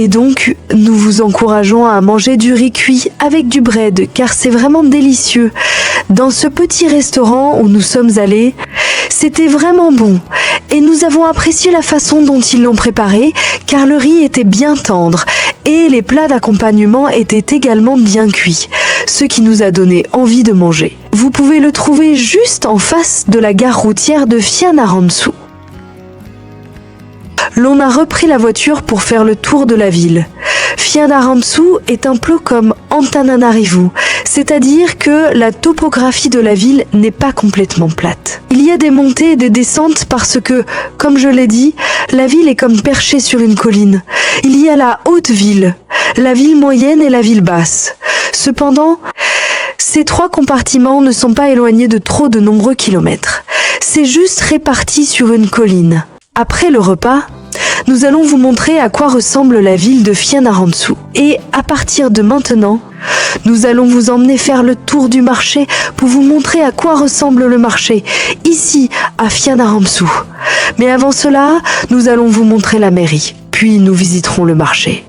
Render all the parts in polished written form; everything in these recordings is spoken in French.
Et donc, nous vous encourageons à manger du riz cuit avec du bread, car c'est vraiment délicieux. Dans ce petit restaurant où nous sommes allés, c'était vraiment bon. Et nous avons apprécié la façon dont ils l'ont préparé, car le riz était bien tendre et les plats d'accompagnement étaient également bien cuits, ce qui nous a donné envie de manger. Vous pouvez le trouver juste en face de la gare routière de Fianarantsoa. L'on a repris la voiture pour faire le tour de la ville. Fianarantsoa est un peu comme Antananarivo, c'est-à-dire que la topographie de la ville n'est pas complètement plate. Il y a des montées et des descentes parce que, comme je l'ai dit, la ville est comme perchée sur une colline. Il y a la haute ville, la ville moyenne et la ville basse. Cependant, ces trois compartiments ne sont pas éloignés de trop de nombreux kilomètres. C'est juste réparti sur une colline. Après le repas, nous allons vous montrer à quoi ressemble la ville de Fianarantsoa. Et à partir de maintenant, nous allons vous emmener faire le tour du marché pour vous montrer à quoi ressemble le marché, ici à Fianarantsoa. Mais avant cela, nous allons vous montrer la mairie, puis nous visiterons le marché.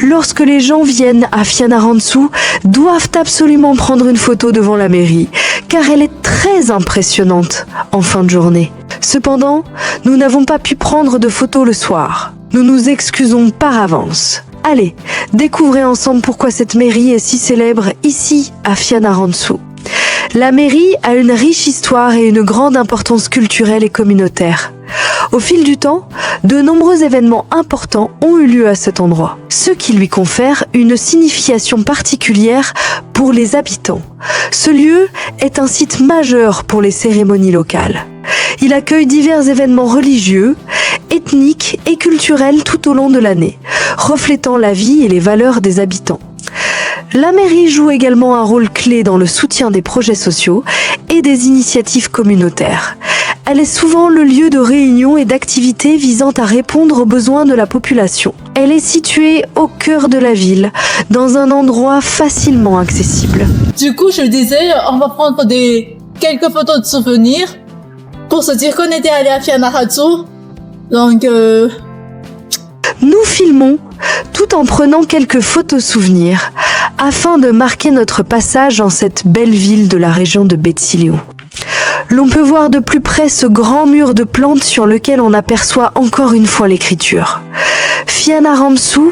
Lorsque les gens viennent à Fianarantsoa, doivent absolument prendre une photo devant la mairie, car elle est très impressionnante en fin de journée. Cependant, nous n'avons pas pu prendre de photos le soir. Nous nous excusons par avance. Allez, découvrez ensemble pourquoi cette mairie est si célèbre ici à Fianarantsoa. La mairie a une riche histoire et une grande importance culturelle et communautaire. Au fil du temps, de nombreux événements importants ont eu lieu à cet endroit, ce qui lui confère une signification particulière pour les habitants. Ce lieu est un site majeur pour les cérémonies locales. Il accueille divers événements religieux, ethniques et culturels tout au long de l'année, reflétant la vie et les valeurs des habitants. La mairie joue également un rôle clé dans le soutien des projets sociaux et des initiatives communautaires. Elle est souvent le lieu de réunion et d'activités visant à répondre aux besoins de la population. Elle est située au cœur de la ville, dans un endroit facilement accessible. Du coup, je disais, on va prendre quelques photos de souvenirs pour se dire qu'on était allé à Fianarantsoa. Donc, Nous filmons tout en prenant quelques photos souvenirs afin de marquer notre passage en cette belle ville de la région de Betsileo. L'on peut voir de plus près ce grand mur de plantes sur lequel on aperçoit encore une fois l'écriture. Fianarantsoa